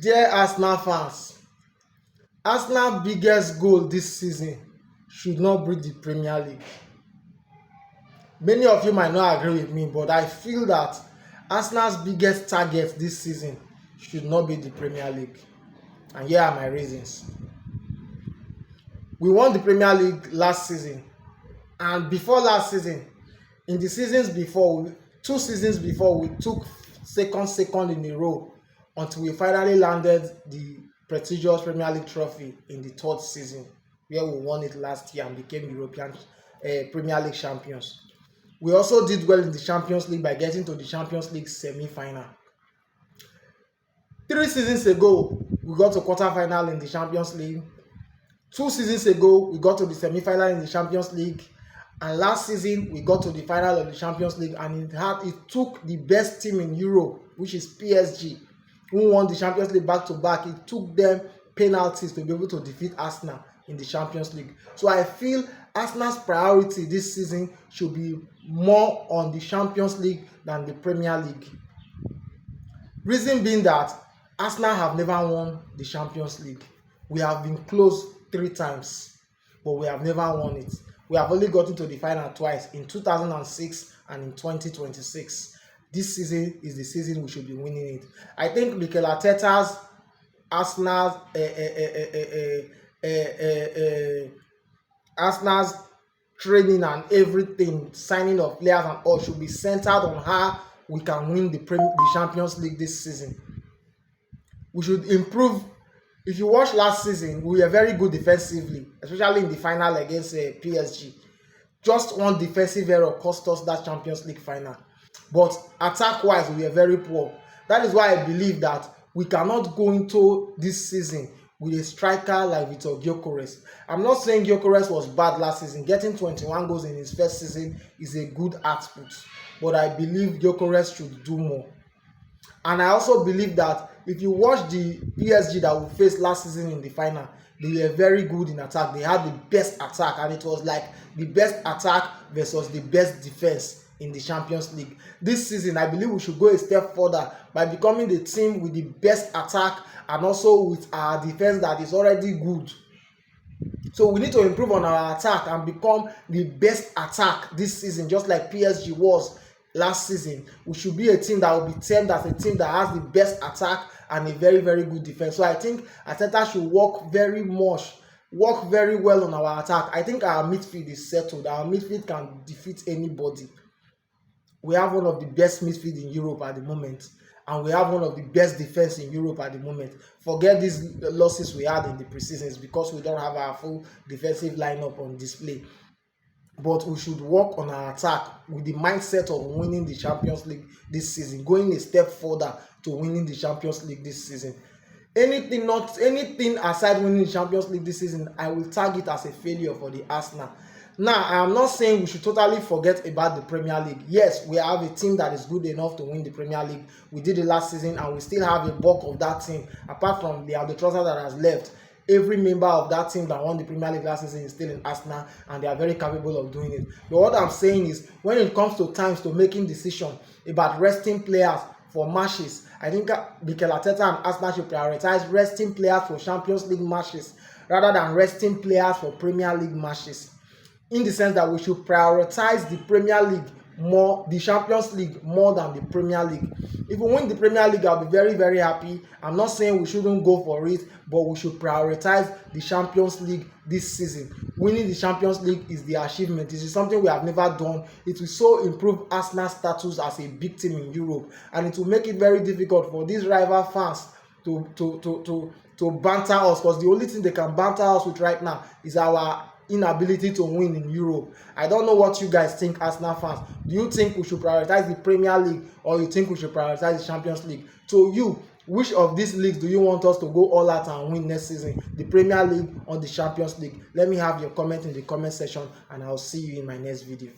Dear Arsenal fans, Arsenal's biggest goal this season should not be the Premier League. Many of you might not agree with me, but I feel that Arsenal's biggest target this season should not be the Premier League. And here are my reasons. We won the Premier League last season, and before last season, in the seasons before, 2 seasons before, we took second in a row until we finally landed the prestigious Premier League trophy in the 3rd season, where we won it last year and became European Premier League champions. We also did well in the Champions League by getting to the Champions League semi-final. 3 seasons ago, we got to quarter-final in the Champions League. 2 seasons ago, we got to the semi-final in the Champions League. And last season, we got to the final of the Champions League, and it took the best team in Europe, which is PSG, who won the Champions League back-to-back. It took them penalties to be able to defeat Arsenal in the Champions League. So I feel Arsenal's priority this season should be more on the Champions League than the Premier League. Reason being that Arsenal have never won the Champions League. We have been close 3 times, but we have never won it. We have only gotten to the final twice, in 2006 and in 2026. This season is the season we should be winning it. I think Mikel Arteta's Arsenal's training and everything, signing of players and all, should be centered on how we can win the Champions League this season. We should improve. If you watch last season, we were very good defensively, especially in the final against PSG. Just one defensive error cost us that Champions League final. But attack-wise, we were very poor. That is why I believe that we cannot go into this season with a striker like Gyökeres. I'm not saying Gyökeres was bad last season. Getting 21 goals in his first season is a good output. But I believe Gyökeres should do more. And I also believe that if you watch the PSG that we faced last season in the final, they were very good in attack. They had the best attack, and it was like the best attack versus the best defense in the Champions League. This season, I believe we should go a step further by becoming the team with the best attack and also with our defense that is already good. So we need to improve on our attack and become the best attack this season, just like PSG was last season. We should be a team that will be termed as a team that has the best attack and a very, very good defense. So I think Arteta should work very well on our attack. I think our midfield is settled. Our midfield can defeat anybody. We have one of the best midfield in Europe at the moment, and we have one of the best defense in Europe at the moment. Forget these losses we had in the preseasons because we don't have our full defensive lineup on display. But we should work on our attack with the mindset of winning the Champions League this season, going a step further to winning the Champions League this season. Anything aside winning the Champions League this season, I will tag it as a failure for the Arsenal. Now, I am not saying we should totally forget about the Premier League. Yes, we have a team that is good enough to win the Premier League. We did it last season, and we still have a bulk of that team. Apart from the Albatrossa that has left, every member of that team that won the Premier League last season is still in Arsenal, and they are very capable of doing it. But what I'm saying is, when it comes to times to making decisions about resting players for matches, I think Mikel Arteta and Arsenal should prioritize resting players for Champions League matches rather than resting players for Premier League matches. In the sense that we should prioritize the Premier League more, the Champions League more than the Premier League. If we win the Premier League, I'll be very, very happy. I'm not saying we shouldn't go for it, but we should prioritize the Champions League this season. Winning the Champions League is the achievement. This is something we have never done. It will so improve Arsenal's status as a big team in Europe, and it will make it very difficult for these rival fans to banter us, because the only thing they can banter us with right now is our inability to win in Europe. I don't know what you guys think, Arsenal fans. Do you think we should prioritize the Premier League, or you think we should prioritize the Champions League? To you, which of these leagues do you want us to go all out and win next season? The Premier League or the Champions League? Let me have your comment in the comment section, and I'll see you in my next video.